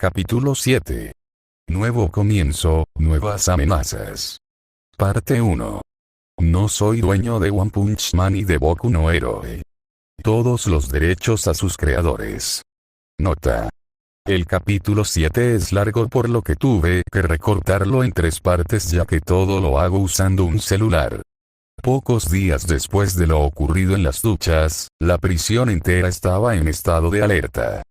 Capítulo 7. Nuevo comienzo, nuevas amenazas. Parte 1. No soy dueño de One Punch Man y de Boku no Hero. Todos los derechos a sus creadores. Nota. El capítulo 7 es largo, por lo que tuve que recortarlo en 3 partes, ya que todo lo hago usando un celular. Pocos días después de lo ocurrido en las duchas, la prisión entera estaba en estado de alerta.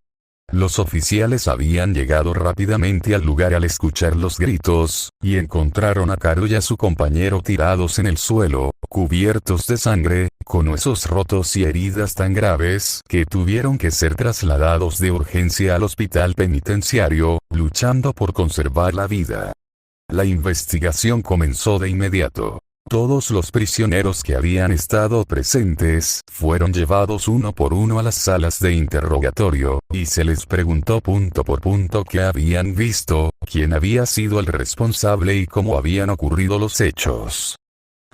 Los oficiales habían llegado rápidamente al lugar al escuchar los gritos, y encontraron a Karo y a su compañero tirados en el suelo, cubiertos de sangre, con huesos rotos y heridas tan graves que tuvieron que ser trasladados de urgencia al hospital penitenciario, luchando por conservar la vida. La investigación comenzó de inmediato. Todos los prisioneros que habían estado presentes fueron llevados uno por uno a las salas de interrogatorio, y se les preguntó punto por punto qué habían visto, quién había sido el responsable y cómo habían ocurrido los hechos.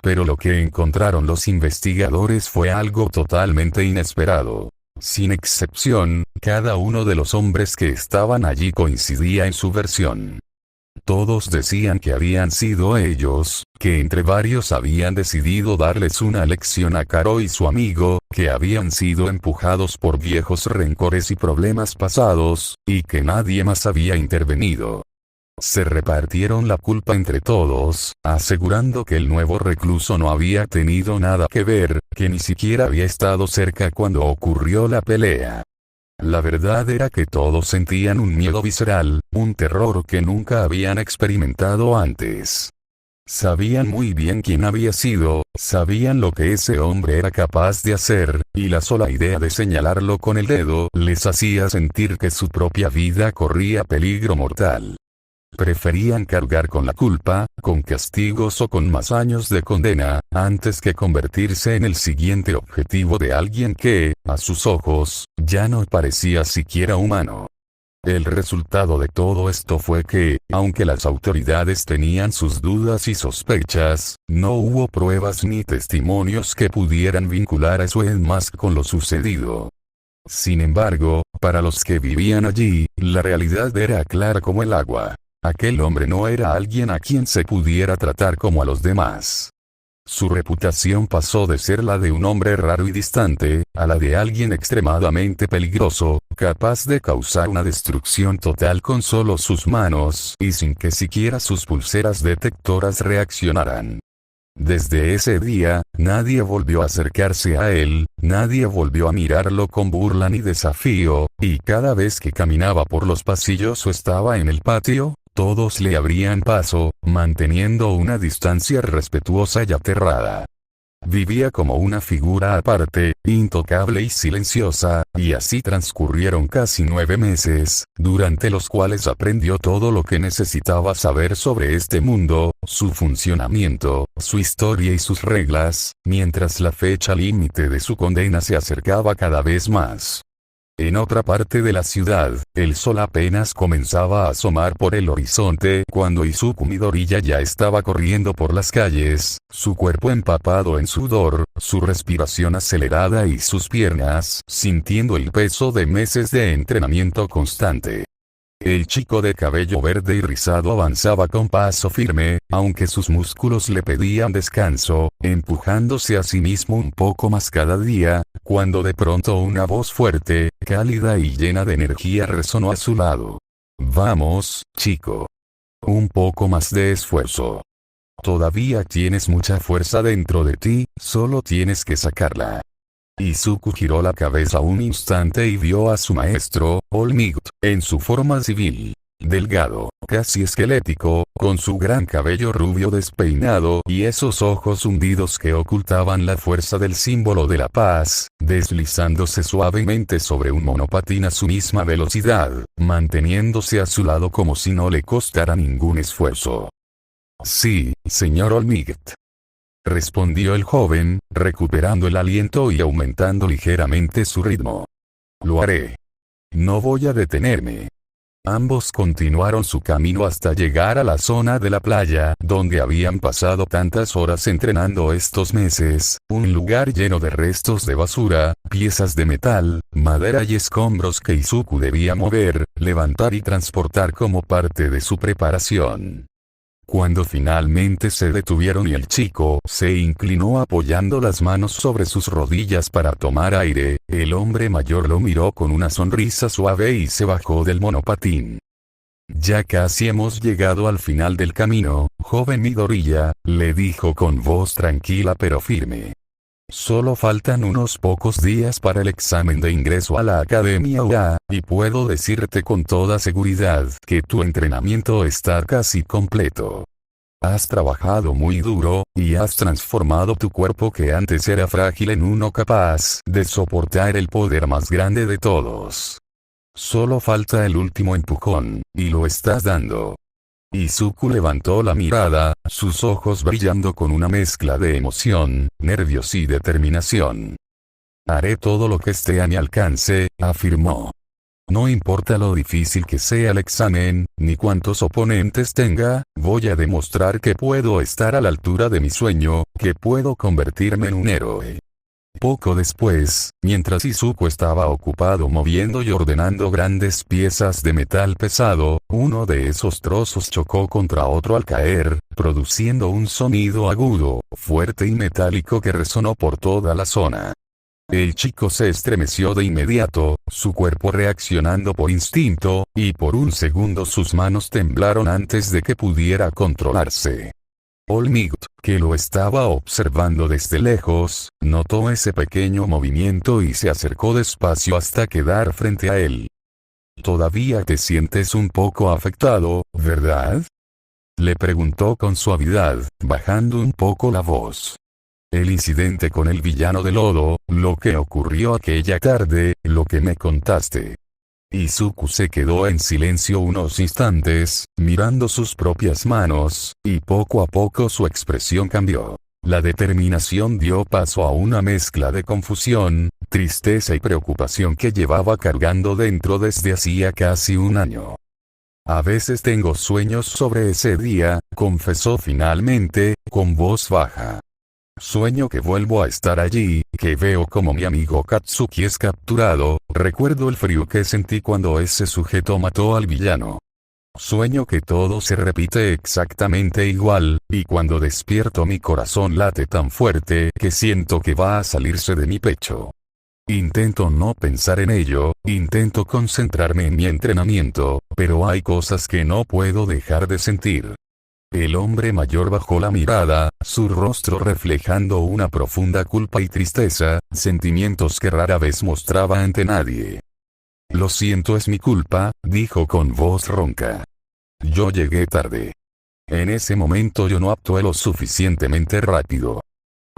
Pero lo que encontraron los investigadores fue algo totalmente inesperado. Sin excepción, cada uno de los hombres que estaban allí coincidía en su versión. Todos decían que habían sido ellos, que entre varios habían decidido darles una lección a Karo y su amigo, que habían sido empujados por viejos rencores y problemas pasados, y que nadie más había intervenido. Se repartieron la culpa entre todos, asegurando que el nuevo recluso no había tenido nada que ver, que ni siquiera había estado cerca cuando ocurrió la pelea. La verdad era que todos sentían un miedo visceral, un terror que nunca habían experimentado antes. Sabían muy bien quién había sido, sabían lo que ese hombre era capaz de hacer, y la sola idea de señalarlo con el dedo les hacía sentir que su propia vida corría peligro mortal. Preferían cargar con la culpa, con castigos o con más años de condena, antes que convertirse en el siguiente objetivo de alguien que, a sus ojos, ya no parecía siquiera humano. El resultado de todo esto fue que, aunque las autoridades tenían sus dudas y sospechas, no hubo pruebas ni testimonios que pudieran vincular a Suen Mask con lo sucedido. Sin embargo, para los que vivían allí, la realidad era clara como el agua. Aquel hombre no era alguien a quien se pudiera tratar como a los demás. Su reputación pasó de ser la de un hombre raro y distante, a la de alguien extremadamente peligroso, capaz de causar una destrucción total con solo sus manos y sin que siquiera sus pulseras detectoras reaccionaran. Desde ese día, nadie volvió a acercarse a él, nadie volvió a mirarlo con burla ni desafío, y cada vez que caminaba por los pasillos o estaba en el patio, todos le abrían paso, manteniendo una distancia respetuosa y aterrada. Vivía como una figura aparte, intocable y silenciosa, y así transcurrieron casi 9 meses, durante los cuales aprendió todo lo que necesitaba saber sobre este mundo, su funcionamiento, su historia y sus reglas, mientras la fecha límite de su condena se acercaba cada vez más. En otra parte de la ciudad, el sol apenas comenzaba a asomar por el horizonte cuando Izuku Midoriya ya estaba corriendo por las calles, su cuerpo empapado en sudor, su respiración acelerada y sus piernas sintiendo el peso de meses de entrenamiento constante. El chico de cabello verde y rizado avanzaba con paso firme, aunque sus músculos le pedían descanso, empujándose a sí mismo un poco más cada día, cuando de pronto una voz fuerte, cálida y llena de energía resonó a su lado. «Vamos, chico. Un poco más de esfuerzo. Todavía tienes mucha fuerza dentro de ti, solo tienes que sacarla». Izuku giró la cabeza un instante y vio a su maestro, All Might, en su forma civil. Delgado, casi esquelético, con su gran cabello rubio despeinado y esos ojos hundidos que ocultaban la fuerza del símbolo de la paz, deslizándose suavemente sobre un monopatín a su misma velocidad, manteniéndose a su lado como si no le costara ningún esfuerzo. «Sí, señor All Might», respondió el joven, recuperando el aliento y aumentando ligeramente su ritmo. «Lo haré. No voy a detenerme. Ambos continuaron su camino hasta llegar a la zona de la playa donde habían pasado tantas horas entrenando estos meses, un lugar lleno de restos de basura, piezas de metal, madera y escombros que Izuku debía mover, levantar y transportar como parte de su preparación. Cuando finalmente se detuvieron y el chico se inclinó apoyando las manos sobre sus rodillas para tomar aire, el hombre mayor lo miró con una sonrisa suave y se bajó del monopatín. Ya casi hemos llegado al final del camino, joven Midoriya, le dijo con voz tranquila pero firme. Solo faltan unos pocos días para el examen de ingreso a la Academia UA, y puedo decirte con toda seguridad que tu entrenamiento está casi completo. Has trabajado muy duro, y has transformado tu cuerpo que antes era frágil en uno capaz de soportar el poder más grande de todos. Solo falta el último empujón, y lo estás dando. Izuku levantó la mirada, sus ojos brillando con una mezcla de emoción, nervios y determinación. Haré todo lo que esté a mi alcance, afirmó. No importa lo difícil que sea el examen, ni cuántos oponentes tenga, voy a demostrar que puedo estar a la altura de mi sueño, que puedo convertirme en un héroe. Poco después, mientras Izuku estaba ocupado moviendo y ordenando grandes piezas de metal pesado, uno de esos trozos chocó contra otro al caer, produciendo un sonido agudo, fuerte y metálico que resonó por toda la zona. El chico se estremeció de inmediato, su cuerpo reaccionando por instinto, y por un segundo sus manos temblaron antes de que pudiera controlarse. Olmigt, que lo estaba observando desde lejos, notó ese pequeño movimiento y se acercó despacio hasta quedar frente a él. «Todavía te sientes un poco afectado, ¿verdad?», le preguntó con suavidad, bajando un poco la voz. «El incidente con el villano de lodo, lo que ocurrió aquella tarde, lo que me contaste». Izuku se quedó en silencio unos instantes, mirando sus propias manos, y poco a poco su expresión cambió. La determinación dio paso a una mezcla de confusión, tristeza y preocupación que llevaba cargando dentro desde hacía casi un año. «A veces tengo sueños sobre ese día», confesó finalmente, con voz baja. «Sueño que vuelvo a estar allí, que veo como mi amigo Katsuki es capturado, recuerdo el frío que sentí cuando ese sujeto mató al villano. Sueño que todo se repite exactamente igual, y cuando despierto mi corazón late tan fuerte que siento que va a salirse de mi pecho. Intento no pensar en ello, intento concentrarme en mi entrenamiento, pero hay cosas que no puedo dejar de sentir». El hombre mayor bajó la mirada, su rostro reflejando una profunda culpa y tristeza, sentimientos que rara vez mostraba ante nadie. «Lo siento, es mi culpa», dijo con voz ronca. «Yo llegué tarde. En ese momento yo no actué lo suficientemente rápido.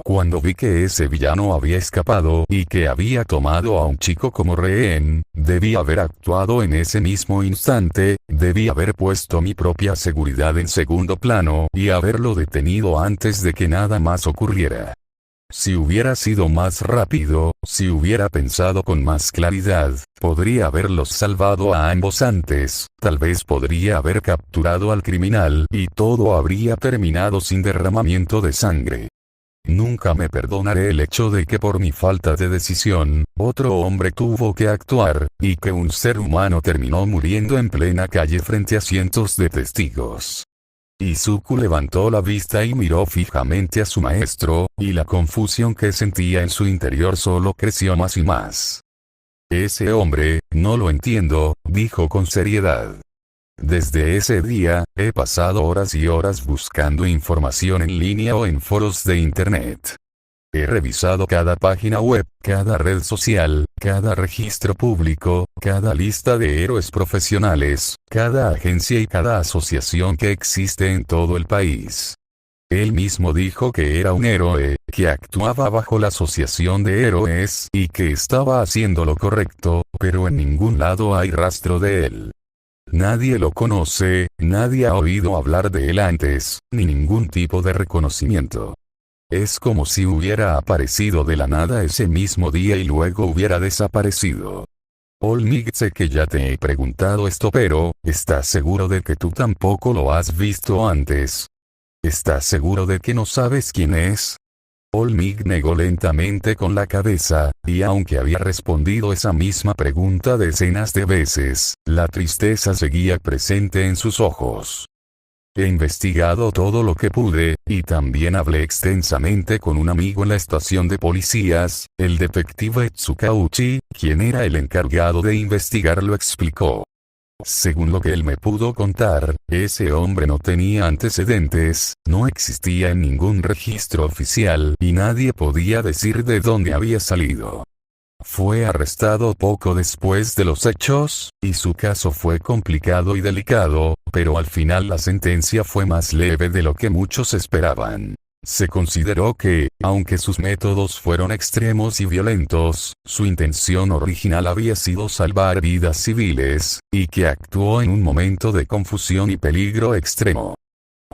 Cuando vi que ese villano había escapado y que había tomado a un chico como rehén, debí haber actuado en ese mismo instante, debí haber puesto mi propia seguridad en segundo plano y haberlo detenido antes de que nada más ocurriera. Si hubiera sido más rápido, si hubiera pensado con más claridad, podría haberlos salvado a ambos antes, tal vez podría haber capturado al criminal y todo habría terminado sin derramamiento de sangre. Nunca me perdonaré el hecho de que por mi falta de decisión, otro hombre tuvo que actuar, y que un ser humano terminó muriendo en plena calle frente a cientos de testigos». Izuku levantó la vista y miró fijamente a su maestro, y la confusión que sentía en su interior solo creció más y más. «Ese hombre, no lo entiendo», dijo con seriedad. «Desde ese día, he pasado horas y horas buscando información en línea o en foros de internet. He revisado cada página web, cada red social, cada registro público, cada lista de héroes profesionales, cada agencia y cada asociación que existe en todo el país. Él mismo dijo que era un héroe, que actuaba bajo la asociación de héroes y que estaba haciendo lo correcto, pero en ningún lado hay rastro de él. Nadie lo conoce, nadie ha oído hablar de él antes, ni ningún tipo de reconocimiento. Es como si hubiera aparecido de la nada ese mismo día y luego hubiera desaparecido. Olmig, sé que ya te he preguntado esto, pero, ¿estás seguro de que tú tampoco lo has visto antes? ¿Estás seguro de que no sabes quién es? Olmig negó lentamente con la cabeza, y aunque había respondido esa misma pregunta decenas de veces, la tristeza seguía presente en sus ojos. He investigado todo lo que pude, y también hablé extensamente con un amigo en la estación de policías, el detective Tsukauchi, quien era el encargado de investigar, lo explicó. Según lo que él me pudo contar, ese hombre no tenía antecedentes, no existía en ningún registro oficial, y nadie podía decir de dónde había salido. Fue arrestado poco después de los hechos, y su caso fue complicado y delicado, pero al final la sentencia fue más leve de lo que muchos esperaban. Se consideró que, aunque sus métodos fueron extremos y violentos, su intención original había sido salvar vidas civiles, y que actuó en un momento de confusión y peligro extremo.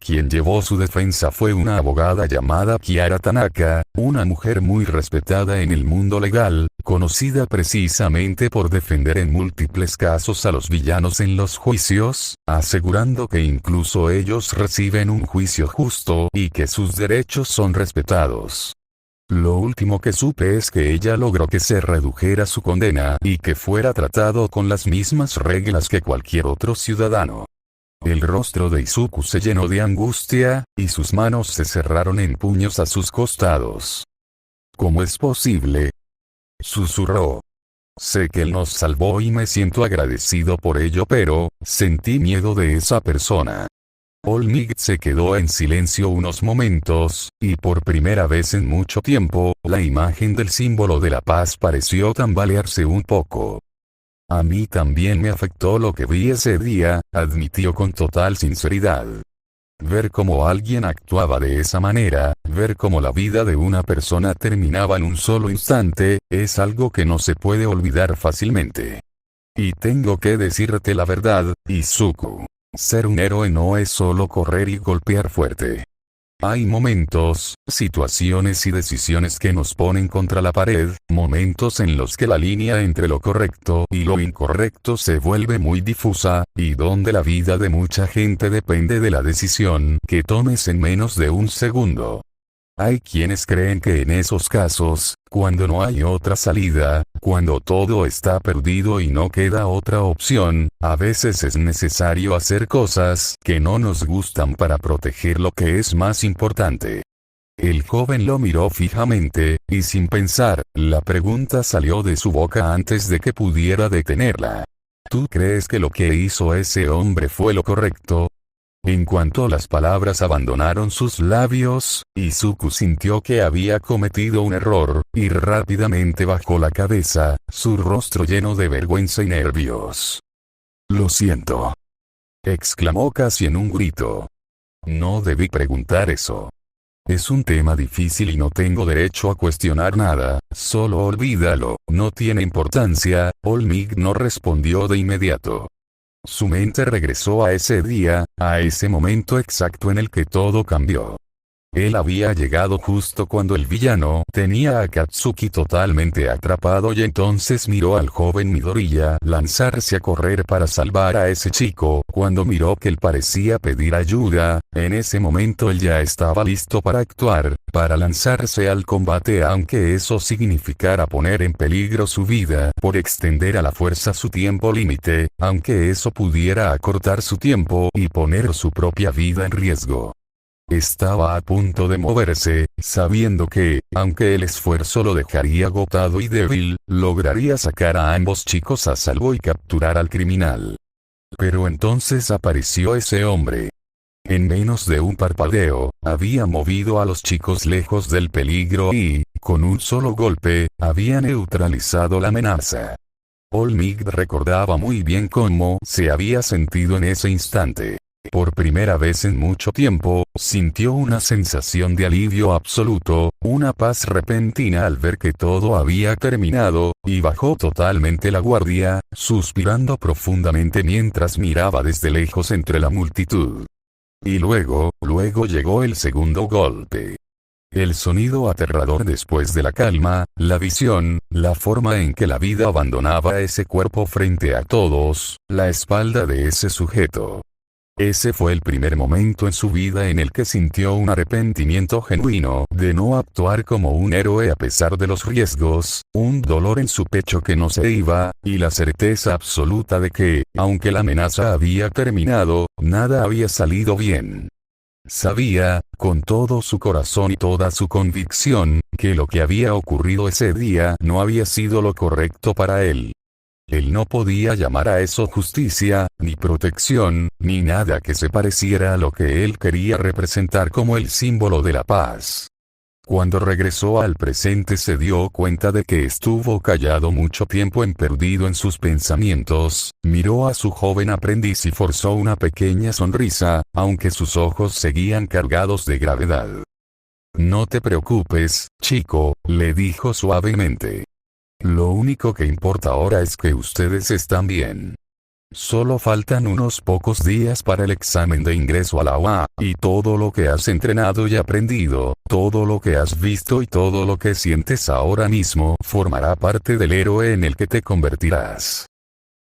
Quien llevó su defensa fue una abogada llamada Kiara Tanaka, una mujer muy respetada en el mundo legal, conocida precisamente por defender en múltiples casos a los villanos en los juicios, asegurando que incluso ellos reciben un juicio justo y que sus derechos son respetados. Lo último que supe es que ella logró que se redujera su condena y que fuera tratado con las mismas reglas que cualquier otro ciudadano. El rostro de Izuku se llenó de angustia, y sus manos se cerraron en puños a sus costados. ¿Cómo es posible?, susurró. Sé que él nos salvó y me siento agradecido por ello, pero, sentí miedo de esa persona. Olmig se quedó en silencio unos momentos, y por primera vez en mucho tiempo, la imagen del símbolo de la paz pareció tambalearse un poco. A mí también me afectó lo que vi ese día, admitió con total sinceridad. Ver cómo alguien actuaba de esa manera, ver cómo la vida de una persona terminaba en un solo instante, es algo que no se puede olvidar fácilmente. Y tengo que decirte la verdad, Izuku. Ser un héroe no es solo correr y golpear fuerte. Hay momentos, situaciones y decisiones que nos ponen contra la pared, momentos en los que la línea entre lo correcto y lo incorrecto se vuelve muy difusa, y donde la vida de mucha gente depende de la decisión que tomes en menos de un segundo. Hay quienes creen que en esos casos, cuando no hay otra salida, cuando todo está perdido y no queda otra opción, a veces es necesario hacer cosas que no nos gustan para proteger lo que es más importante. El joven lo miró fijamente, y sin pensar, la pregunta salió de su boca antes de que pudiera detenerla. ¿Tú crees que lo que hizo ese hombre fue lo correcto? En cuanto las palabras abandonaron sus labios, Izuku sintió que había cometido un error, y rápidamente bajó la cabeza, su rostro lleno de vergüenza y nervios. «Lo siento», exclamó casi en un grito. «No debí preguntar eso. Es un tema difícil y no tengo derecho a cuestionar nada, solo olvídalo, no tiene importancia». Olmig no respondió de inmediato. Su mente regresó a ese día, a ese momento exacto en el que todo cambió. Él había llegado justo cuando el villano tenía a Katsuki totalmente atrapado, y entonces miró al joven Midoriya lanzarse a correr para salvar a ese chico. Cuando miró que él parecía pedir ayuda, en ese momento él ya estaba listo para actuar, para lanzarse al combate, aunque eso significara poner en peligro su vida por extender a la fuerza su tiempo límite, aunque eso pudiera acortar su tiempo y poner su propia vida en riesgo. Estaba a punto de moverse, sabiendo que, aunque el esfuerzo lo dejaría agotado y débil, lograría sacar a ambos chicos a salvo y capturar al criminal. Pero entonces apareció ese hombre. En menos de un parpadeo, había movido a los chicos lejos del peligro y, con un solo golpe, había neutralizado la amenaza. Olmig recordaba muy bien cómo se había sentido en ese instante. Por primera vez en mucho tiempo, sintió una sensación de alivio absoluto, una paz repentina al ver que todo había terminado, y bajó totalmente la guardia, suspirando profundamente mientras miraba desde lejos entre la multitud. Y luego llegó el segundo golpe. El sonido aterrador después de la calma, la visión, la forma en que la vida abandonaba ese cuerpo frente a todos, la espalda de ese sujeto. Ese fue el primer momento en su vida en el que sintió un arrepentimiento genuino de no actuar como un héroe a pesar de los riesgos, un dolor en su pecho que no se iba, y la certeza absoluta de que, aunque la amenaza había terminado, nada había salido bien. Sabía, con todo su corazón y toda su convicción, que lo que había ocurrido ese día no había sido lo correcto para él. Él no podía llamar a eso justicia, ni protección, ni nada que se pareciera a lo que él quería representar como el símbolo de la paz. Cuando regresó al presente se dio cuenta de que estuvo callado mucho tiempo perdido en sus pensamientos, miró a su joven aprendiz y forzó una pequeña sonrisa, aunque sus ojos seguían cargados de gravedad. No te preocupes, chico, le dijo suavemente. Lo único que importa ahora es que ustedes están bien. Solo faltan unos pocos días para el examen de ingreso a la UA, y todo lo que has entrenado y aprendido, todo lo que has visto y todo lo que sientes ahora mismo formará parte del héroe en el que te convertirás.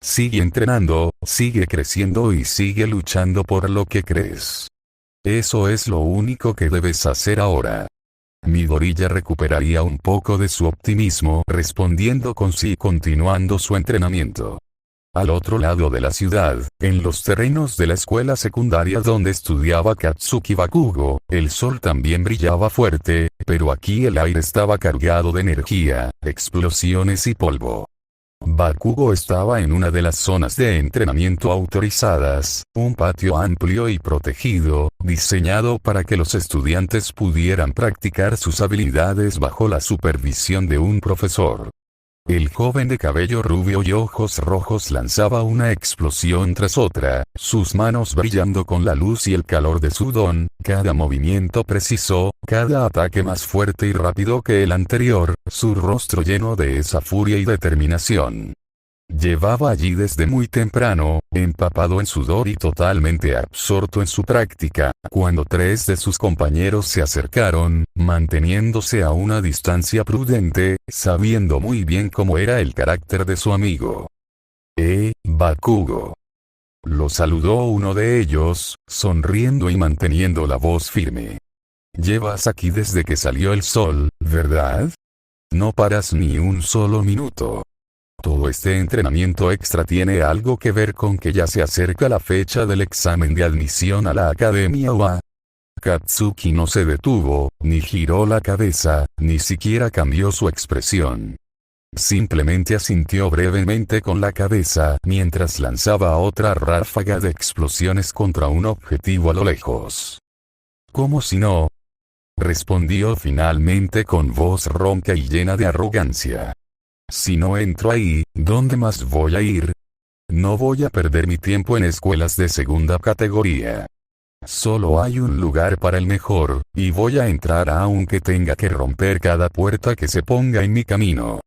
Sigue entrenando, sigue creciendo y sigue luchando por lo que crees. Eso es lo único que debes hacer ahora. Midoriya recuperaría un poco de su optimismo respondiendo con sí y continuando su entrenamiento. Al otro lado de la ciudad, en los terrenos de la escuela secundaria donde estudiaba Katsuki Bakugo, el sol también brillaba fuerte, pero aquí el aire estaba cargado de energía, explosiones y polvo. Bakugo estaba en una de las zonas de entrenamiento autorizadas, un patio amplio y protegido, diseñado para que los estudiantes pudieran practicar sus habilidades bajo la supervisión de un profesor. El joven de cabello rubio y ojos rojos lanzaba una explosión tras otra, sus manos brillando con la luz y el calor de su don, cada movimiento preciso, cada ataque más fuerte y rápido que el anterior, su rostro lleno de esa furia y determinación. Llevaba allí desde muy temprano, empapado en sudor y totalmente absorto en su práctica, cuando tres de sus compañeros se acercaron, manteniéndose a una distancia prudente, sabiendo muy bien cómo era el carácter de su amigo. Bakugo. Lo saludó uno de ellos, sonriendo y manteniendo la voz firme. Llevas aquí desde que salió el sol, ¿verdad? No paras ni un solo minuto. Todo este entrenamiento extra tiene algo que ver con que ya se acerca la fecha del examen de admisión a la Academia UA. Katsuki no se detuvo, ni giró la cabeza, ni siquiera cambió su expresión. Simplemente asintió brevemente con la cabeza mientras lanzaba otra ráfaga de explosiones contra un objetivo a lo lejos. «¿Cómo si no?», respondió finalmente con voz ronca y llena de arrogancia. «Si no entro ahí, ¿dónde más voy a ir? No voy a perder mi tiempo en escuelas de segunda categoría. Solo hay un lugar para el mejor, y voy a entrar aunque tenga que romper cada puerta que se ponga en mi camino».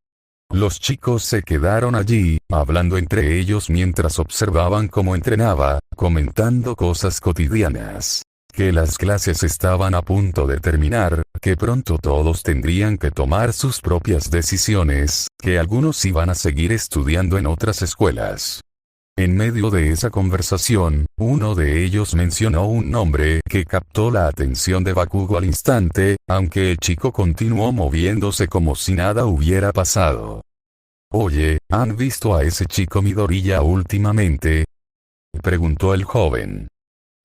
Los chicos se quedaron allí, hablando entre ellos mientras observaban cómo entrenaba, comentando cosas cotidianas. Que las clases estaban a punto de terminar, que pronto todos tendrían que tomar sus propias decisiones, que algunos iban a seguir estudiando en otras escuelas. En medio de esa conversación, uno de ellos mencionó un nombre que captó la atención de Bakugo al instante, aunque el chico continuó moviéndose como si nada hubiera pasado. «Oye, ¿han visto a ese chico Midoriya últimamente?», preguntó el joven.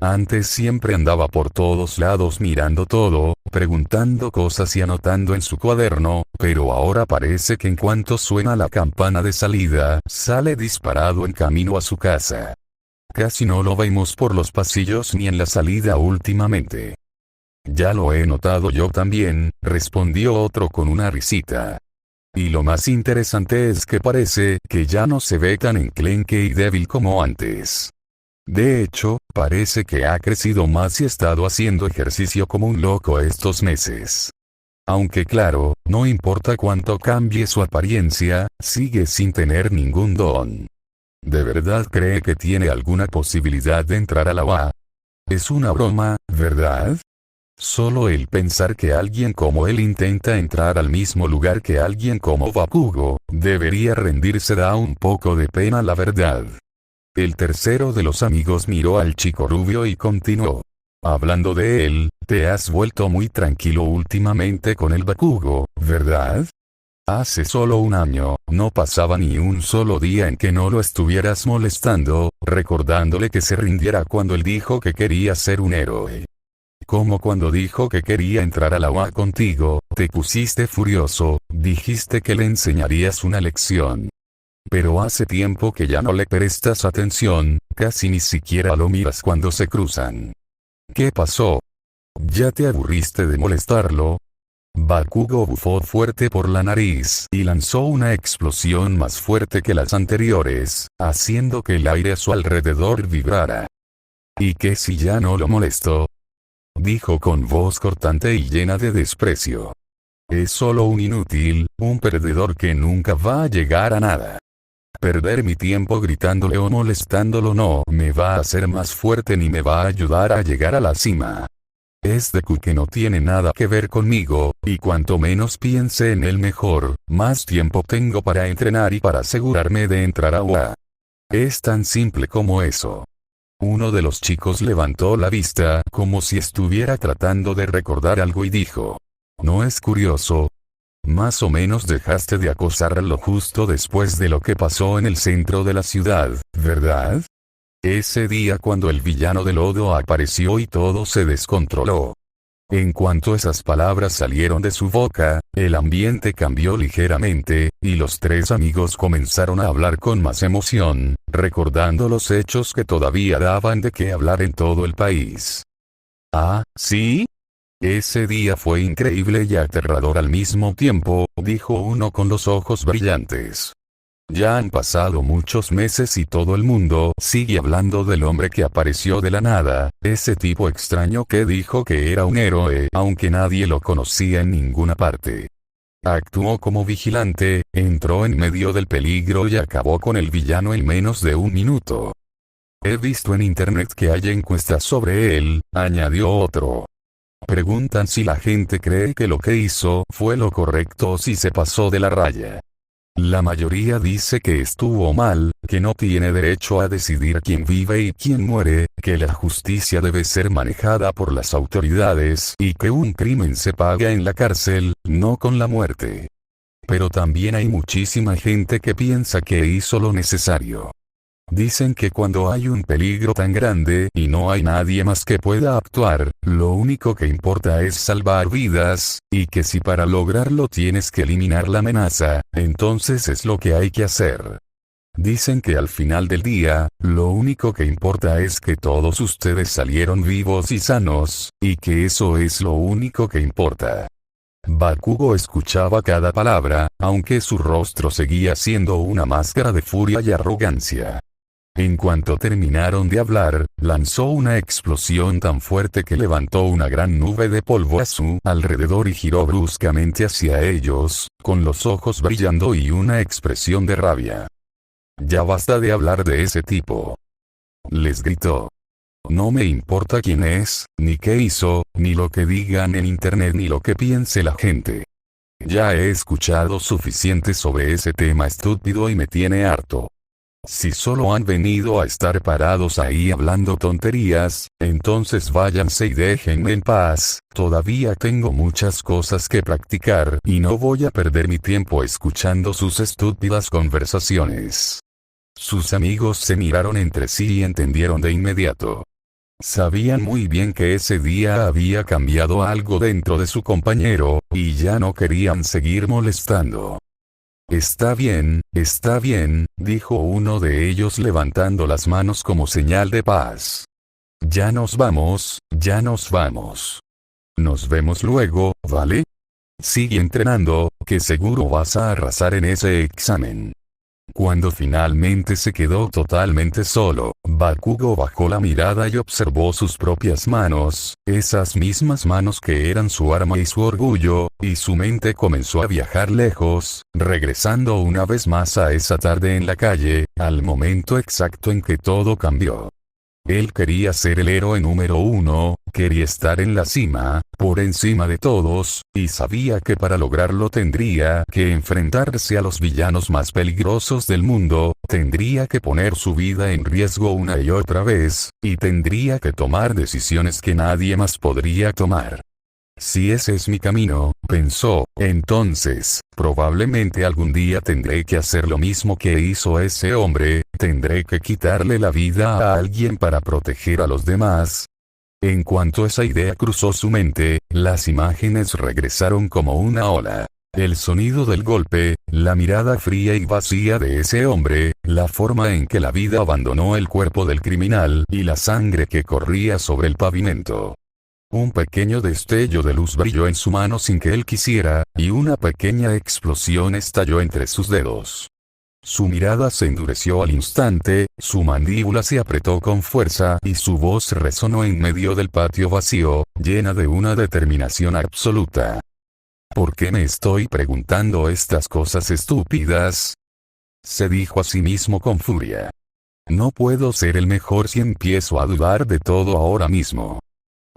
Antes siempre andaba por todos lados mirando todo, preguntando cosas y anotando en su cuaderno, pero ahora parece que en cuanto suena la campana de salida, sale disparado en camino a su casa. Casi no lo vemos por los pasillos ni en la salida últimamente. «Ya lo he notado yo también», respondió otro con una risita. «Y lo más interesante es que parece que ya no se ve tan enclenque y débil como antes. De hecho, parece que ha crecido más y ha estado haciendo ejercicio como un loco estos meses. Aunque claro, no importa cuánto cambie su apariencia, sigue sin tener ningún don. ¿De verdad cree que tiene alguna posibilidad de entrar a la UA? Es una broma, ¿verdad? Solo el pensar que alguien como él intenta entrar al mismo lugar que alguien como Bakugo, debería rendirse da un poco de pena la verdad. El tercero de los amigos miró al chico rubio y continuó. Hablando de él, te has vuelto muy tranquilo últimamente con el Bakugo, ¿verdad? Hace solo un año, no pasaba ni un solo día en que no lo estuvieras molestando, recordándole que se rindiera cuando él dijo que quería ser un héroe. Como cuando dijo que quería entrar a la UA contigo, te pusiste furioso, dijiste que le enseñarías una lección. Pero hace tiempo que ya no le prestas atención, casi ni siquiera lo miras cuando se cruzan. ¿Qué pasó? ¿Ya te aburriste de molestarlo? Bakugo bufó fuerte por la nariz y lanzó una explosión más fuerte que las anteriores, haciendo que el aire a su alrededor vibrara. ¿Y qué si ya no lo molestó? Dijo con voz cortante y llena de desprecio. Es solo un inútil, un perdedor que nunca va a llegar a nada. Perder mi tiempo gritándole o molestándolo no me va a hacer más fuerte ni me va a ayudar a llegar a la cima. Es Deku que no tiene nada que ver conmigo, y cuanto menos piense en él mejor, más tiempo tengo para entrenar y para asegurarme de entrar a UA. Es tan simple como eso. Uno de los chicos levantó la vista como si estuviera tratando de recordar algo y dijo. ¿No es curioso? Más o menos dejaste de acosarlo justo después de lo que pasó en el centro de la ciudad, ¿verdad? Ese día cuando el villano de lodo apareció y todo se descontroló. En cuanto esas palabras salieron de su boca, el ambiente cambió ligeramente, y los tres amigos comenzaron a hablar con más emoción, recordando los hechos que todavía daban de qué hablar en todo el país. ¿Ah, sí? Ese día fue increíble y aterrador al mismo tiempo, dijo uno con los ojos brillantes. Ya han pasado muchos meses y todo el mundo sigue hablando del hombre que apareció de la nada, ese tipo extraño que dijo que era un héroe, aunque nadie lo conocía en ninguna parte. Actuó como vigilante, entró en medio del peligro y acabó con el villano en menos de un minuto. He visto en internet que hay encuestas sobre él, añadió otro. Preguntan si la gente cree que lo que hizo fue lo correcto o si se pasó de la raya. La mayoría dice que estuvo mal, que no tiene derecho a decidir quién vive y quién muere, que la justicia debe ser manejada por las autoridades y que un crimen se paga en la cárcel, no con la muerte. Pero también hay muchísima gente que piensa que hizo lo necesario. Dicen que cuando hay un peligro tan grande y no hay nadie más que pueda actuar, lo único que importa es salvar vidas, y que si para lograrlo tienes que eliminar la amenaza, entonces es lo que hay que hacer. Dicen que al final del día, lo único que importa es que todos ustedes salieron vivos y sanos, y que eso es lo único que importa. Bakugo escuchaba cada palabra, aunque su rostro seguía siendo una máscara de furia y arrogancia. En cuanto terminaron de hablar, lanzó una explosión tan fuerte que levantó una gran nube de polvo a su alrededor y giró bruscamente hacia ellos, con los ojos brillando y una expresión de rabia. Ya basta de hablar de ese tipo. Les gritó. No me importa quién es, ni qué hizo, ni lo que digan en internet ni lo que piense la gente. Ya he escuchado suficiente sobre ese tema estúpido y me tiene harto. Si solo han venido a estar parados ahí hablando tonterías, entonces váyanse y déjenme en paz, todavía tengo muchas cosas que practicar y no voy a perder mi tiempo escuchando sus estúpidas conversaciones. Sus amigos se miraron entre sí y entendieron de inmediato. Sabían muy bien que ese día había cambiado algo dentro de su compañero, y ya no querían seguir molestando. Está bien, dijo uno de ellos levantando las manos como señal de paz. Ya nos vamos, ya nos vamos. Nos vemos luego, ¿vale? Sigue entrenando, que seguro vas a arrasar en ese examen. Cuando finalmente se quedó totalmente solo, Bakugo bajó la mirada y observó sus propias manos, esas mismas manos que eran su arma y su orgullo, y su mente comenzó a viajar lejos, regresando una vez más a esa tarde en la calle, al momento exacto en que todo cambió. Él quería ser el héroe número 1, quería estar en la cima, por encima de todos, y sabía que para lograrlo tendría que enfrentarse a los villanos más peligrosos del mundo, tendría que poner su vida en riesgo una y otra vez, y tendría que tomar decisiones que nadie más podría tomar. Si ese es mi camino, pensó, entonces, probablemente algún día tendré que hacer lo mismo que hizo ese hombre, tendré que quitarle la vida a alguien para proteger a los demás. En cuanto esa idea cruzó su mente, las imágenes regresaron como una ola. El sonido del golpe, la mirada fría y vacía de ese hombre, la forma en que la vida abandonó el cuerpo del criminal y la sangre que corría sobre el pavimento. Un pequeño destello de luz brilló en su mano sin que él quisiera, y una pequeña explosión estalló entre sus dedos. Su mirada se endureció al instante, su mandíbula se apretó con fuerza y su voz resonó en medio del patio vacío, llena de una determinación absoluta. ¿Por qué me estoy preguntando estas cosas estúpidas? Se dijo a sí mismo con furia. No puedo ser el mejor si empiezo a dudar de todo ahora mismo.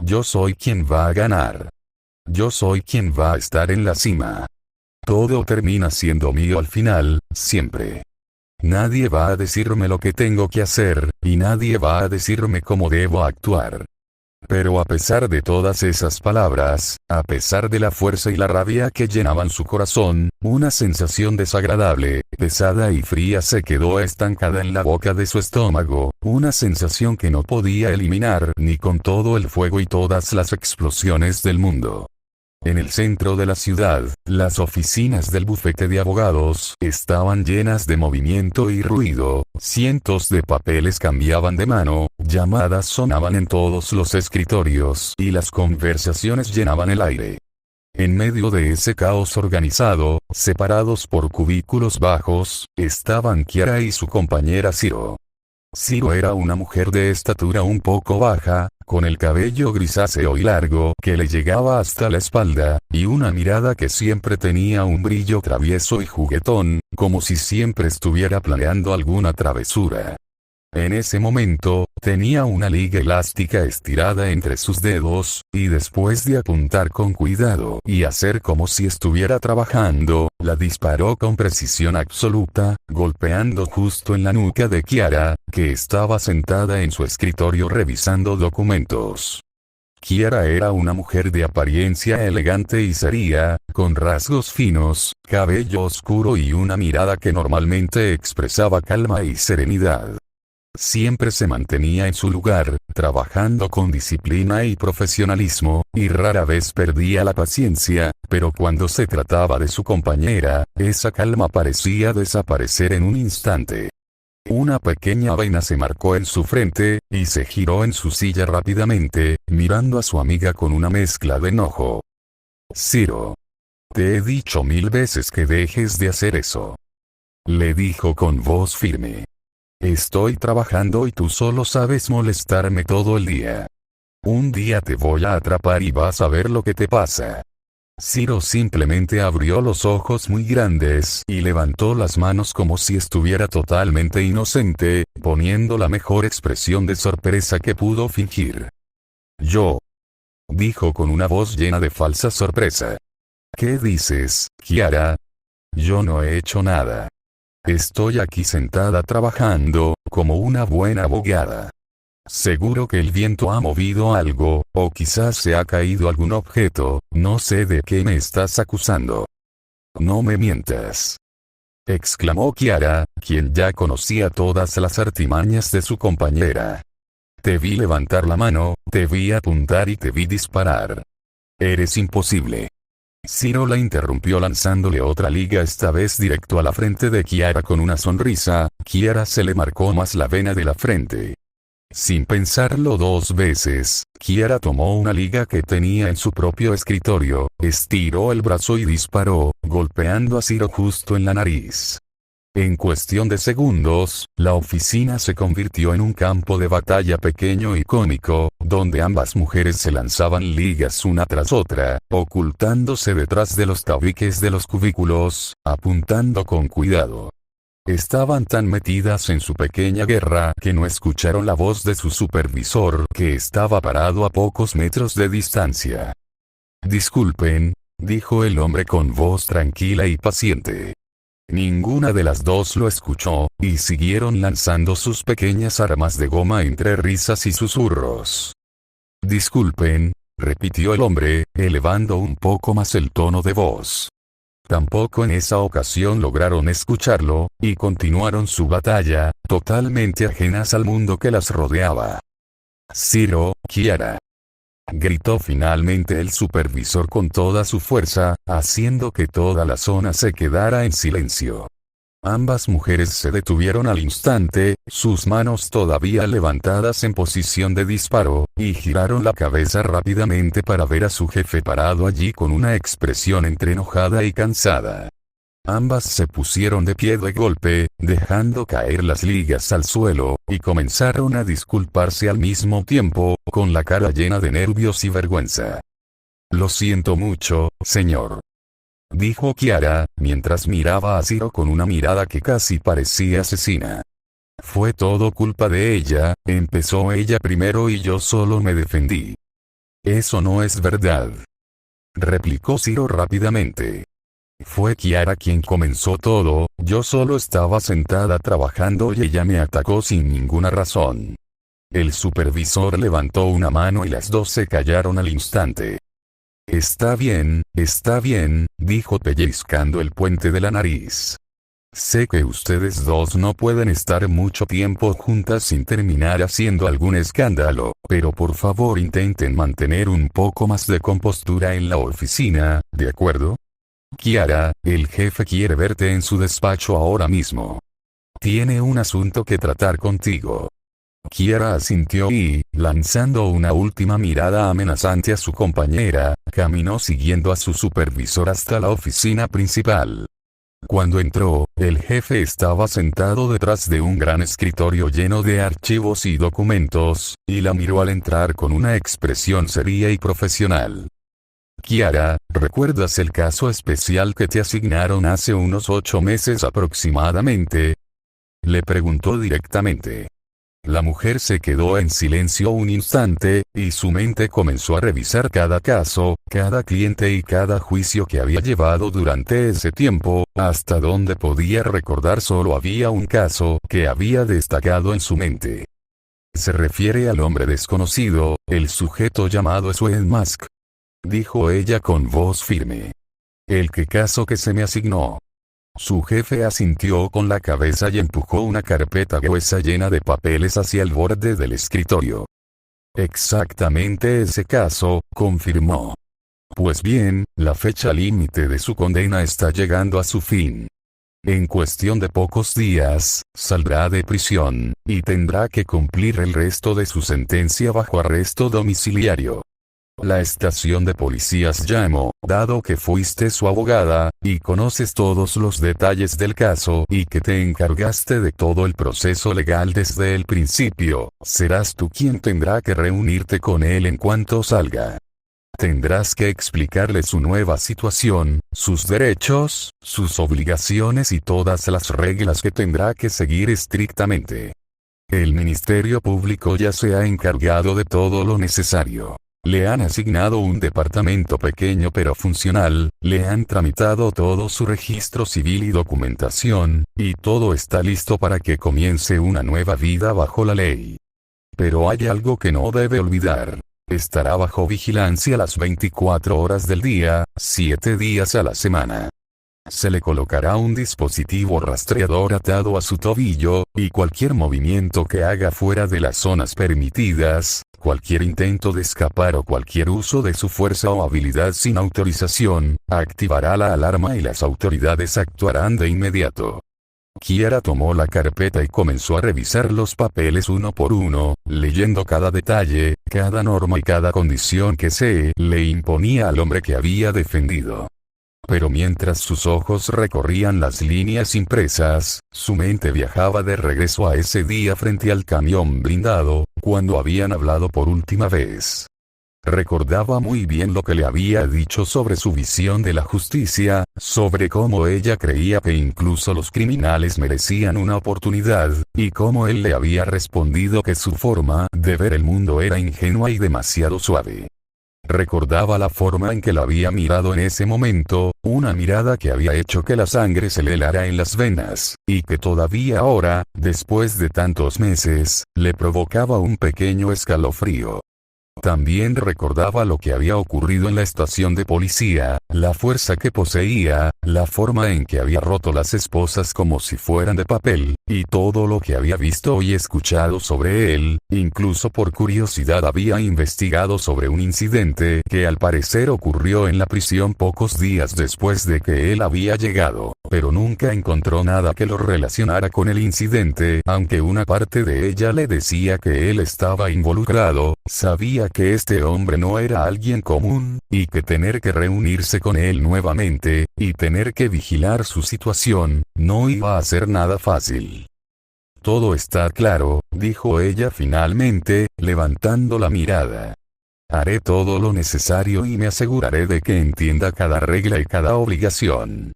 Yo soy quien va a ganar. Yo soy quien va a estar en la cima. Todo termina siendo mío al final, siempre. Nadie va a decirme lo que tengo que hacer, y nadie va a decirme cómo debo actuar. Pero a pesar de todas esas palabras, a pesar de la fuerza y la rabia que llenaban su corazón, una sensación desagradable, pesada y fría se quedó estancada en la boca de su estómago, una sensación que no podía eliminar ni con todo el fuego y todas las explosiones del mundo. En el centro de la ciudad, las oficinas del bufete de abogados estaban llenas de movimiento y ruido, cientos de papeles cambiaban de mano, llamadas sonaban en todos los escritorios y las conversaciones llenaban el aire. En medio de ese caos organizado, separados por cubículos bajos, estaban Kiara y su compañera Ciro. Ciro era una mujer de estatura un poco baja, con el cabello grisáceo y largo que le llegaba hasta la espalda, y una mirada que siempre tenía un brillo travieso y juguetón, como si siempre estuviera planeando alguna travesura. En ese momento, tenía una liga elástica estirada entre sus dedos, y después de apuntar con cuidado y hacer como si estuviera trabajando, la disparó con precisión absoluta, golpeando justo en la nuca de Kiara, que estaba sentada en su escritorio revisando documentos. Kiara era una mujer de apariencia elegante y seria, con rasgos finos, cabello oscuro y una mirada que normalmente expresaba calma y serenidad. Siempre se mantenía en su lugar, trabajando con disciplina y profesionalismo, y rara vez perdía la paciencia, pero cuando se trataba de su compañera, esa calma parecía desaparecer en un instante. Una pequeña vaina se marcó en su frente, y se giró en su silla rápidamente, mirando a su amiga con una mezcla de enojo. Ciro. Te he dicho 1000 veces que dejes de hacer eso. Le dijo con voz firme. Estoy trabajando y tú solo sabes molestarme todo el día. Un día te voy a atrapar y vas a ver lo que te pasa. Ciro simplemente abrió los ojos muy grandes y levantó las manos como si estuviera totalmente inocente, poniendo la mejor expresión de sorpresa que pudo fingir. Yo. Dijo con una voz llena de falsa sorpresa. ¿Qué dices, Kiara? Yo no he hecho nada. Estoy aquí sentada trabajando, como una buena abogada. Seguro que el viento ha movido algo, o quizás se ha caído algún objeto, no sé de qué me estás acusando. No me mientas. Exclamó Kiara, quien ya conocía todas las artimañas de su compañera. Te vi levantar la mano, te vi apuntar y te vi disparar. Eres imposible. Ciro la interrumpió lanzándole otra liga esta vez directo a la frente de Kiara con una sonrisa. Kiara se le marcó más la vena de la frente. Sin pensarlo 2 veces, Kiara tomó una liga que tenía en su propio escritorio, estiró el brazo y disparó, golpeando a Ciro justo en la nariz. En cuestión de segundos, la oficina se convirtió en un campo de batalla pequeño y cómico, donde ambas mujeres se lanzaban ligas una tras otra, ocultándose detrás de los tabiques de los cubículos, apuntando con cuidado. estaban tan metidas en su pequeña guerra que no escucharon la voz de su supervisor que estaba parado a pocos metros de distancia. «Disculpen», dijo el hombre con voz tranquila y paciente. Ninguna de las dos lo escuchó, y siguieron lanzando sus pequeñas armas de goma entre risas y susurros. «Disculpen», repitió el hombre, elevando un poco más el tono de voz. Tampoco en esa ocasión lograron escucharlo, y continuaron su batalla, totalmente ajenas al mundo que las rodeaba. «Ciro, Kiara», gritó finalmente el supervisor con toda su fuerza, haciendo que toda la zona se quedara en silencio. Ambas mujeres se detuvieron al instante, sus manos todavía levantadas en posición de disparo, y giraron la cabeza rápidamente para ver a su jefe parado allí con una expresión entre enojada y cansada. Ambas se pusieron de pie de golpe, dejando caer las ligas al suelo, y comenzaron a disculparse al mismo tiempo, con la cara llena de nervios y vergüenza. «Lo siento mucho, señor», dijo Kiara, mientras miraba a Ciro con una mirada que casi parecía asesina. «Fue todo culpa de ella, empezó ella primero y yo solo me defendí». «Eso no es verdad», replicó Ciro rápidamente. «Fue Kiara quien comenzó todo, yo solo estaba sentada trabajando y ella me atacó sin ninguna razón». El supervisor levantó una mano y las dos se callaron al instante. Está bien», dijo pellizcando el puente de la nariz. «Sé que ustedes dos no pueden estar mucho tiempo juntas sin terminar haciendo algún escándalo, pero por favor intenten mantener un poco más de compostura en la oficina, ¿de acuerdo? Kiara, el jefe quiere verte en su despacho ahora mismo. Tiene un asunto que tratar contigo». Kiara asintió y, lanzando una última mirada amenazante a su compañera, caminó siguiendo a su supervisor hasta la oficina principal. Cuando entró, el jefe estaba sentado detrás de un gran escritorio lleno de archivos y documentos, y la miró al entrar con una expresión seria y profesional. «Kiara, ¿recuerdas el caso especial que te asignaron hace unos 8 meses aproximadamente?», le preguntó directamente. La mujer se quedó en silencio un instante, y su mente comenzó a revisar cada caso, cada cliente y cada juicio que había llevado durante ese tiempo, hasta donde podía recordar solo había un caso que había destacado en su mente. «Se refiere al hombre desconocido, el sujeto llamado Sven Musk», dijo ella con voz firme. «El caso que se me asignó». Su jefe asintió con la cabeza y empujó una carpeta gruesa llena de papeles hacia el borde del escritorio. «Exactamente ese caso», confirmó. «Pues bien, la fecha límite de su condena está llegando a su fin. En cuestión de pocos días, saldrá de prisión, y tendrá que cumplir el resto de su sentencia bajo arresto domiciliario. La estación de policías llamó, dado que fuiste su abogada, y conoces todos los detalles del caso y que te encargaste de todo el proceso legal desde el principio, serás tú quien tendrá que reunirte con él en cuanto salga. Tendrás que explicarle su nueva situación, sus derechos, sus obligaciones y todas las reglas que tendrá que seguir estrictamente. El Ministerio Público ya se ha encargado de todo lo necesario. Le han asignado un departamento pequeño pero funcional, le han tramitado todo su registro civil y documentación, y todo está listo para que comience una nueva vida bajo la ley. Pero hay algo que no debe olvidar. Estará bajo vigilancia las 24 horas del día, 7 días a la semana. Se le colocará un dispositivo rastreador atado a su tobillo, y cualquier movimiento que haga fuera de las zonas permitidas, cualquier intento de escapar o cualquier uso de su fuerza o habilidad sin autorización, activará la alarma y las autoridades actuarán de inmediato. Kiara tomó la carpeta y comenzó a revisar los papeles uno por uno, leyendo cada detalle, cada norma y cada condición que se le imponía al hombre que había defendido. Pero mientras sus ojos recorrían las líneas impresas, su mente viajaba de regreso a ese día frente al camión blindado, cuando habían hablado por última vez. Recordaba muy bien lo que le había dicho sobre su visión de la justicia, sobre cómo ella creía que incluso los criminales merecían una oportunidad, y cómo él le había respondido que su forma de ver el mundo era ingenua y demasiado suave. Recordaba la forma en que la había mirado en ese momento, una mirada que había hecho que la sangre se le helara en las venas, y que todavía ahora, después de tantos meses, le provocaba un pequeño escalofrío. También recordaba lo que había ocurrido en la estación de policía, la fuerza que poseía, la forma en que había roto las esposas como si fueran de papel, y todo lo que había visto y escuchado sobre él. Incluso por curiosidad había investigado sobre un incidente que al parecer ocurrió en la prisión pocos días después de que él había llegado, pero nunca encontró nada que lo relacionara con el incidente, aunque una parte de ella le decía que él estaba involucrado. Sabía que este hombre no era alguien común, y que tener que reunirse con él nuevamente, y tener que vigilar su situación, no iba a ser nada fácil. Todo está claro, dijo ella finalmente, levantando la mirada. Haré todo lo necesario y me aseguraré de que entienda cada regla y cada obligación.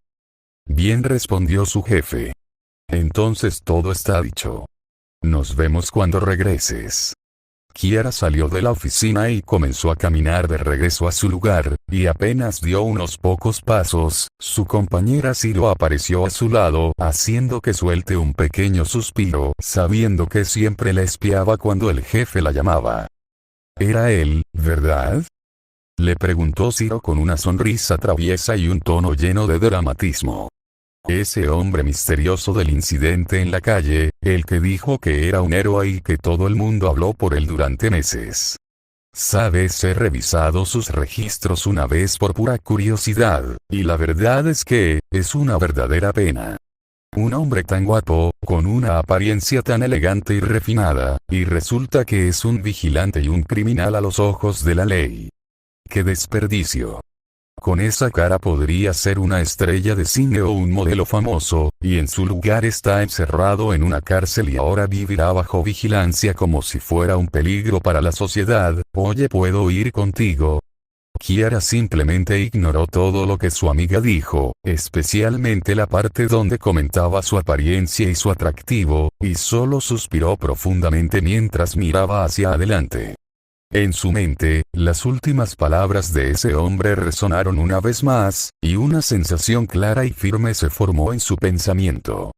Bien, respondió su jefe. Entonces todo está dicho. Nos vemos cuando regreses. Kiara salió de la oficina y comenzó a caminar de regreso a su lugar, y apenas dio unos pocos pasos, su compañera Ciro apareció a su lado, haciendo que suelte un pequeño suspiro, sabiendo que siempre la espiaba cuando el jefe la llamaba. Era él, ¿verdad? Le preguntó Ciro con una sonrisa traviesa y un tono lleno de dramatismo. Ese hombre misterioso del incidente en la calle, el que dijo que era un héroe y que todo el mundo habló por él durante meses. Sabes, he revisado sus registros una vez por pura curiosidad, y la verdad es que, es una verdadera pena. Un hombre tan guapo, con una apariencia tan elegante y refinada, y resulta que es un vigilante y un criminal a los ojos de la ley. ¡Qué desperdicio! Con esa cara podría ser una estrella de cine o un modelo famoso, y en su lugar está encerrado en una cárcel y ahora vivirá bajo vigilancia como si fuera un peligro para la sociedad. Oye, ¿puedo ir contigo? Kiara simplemente ignoró todo lo que su amiga dijo, especialmente la parte donde comentaba su apariencia y su atractivo, y solo suspiró profundamente mientras miraba hacia adelante. En su mente, las últimas palabras de ese hombre resonaron una vez más, y una sensación clara y firme se formó en su pensamiento.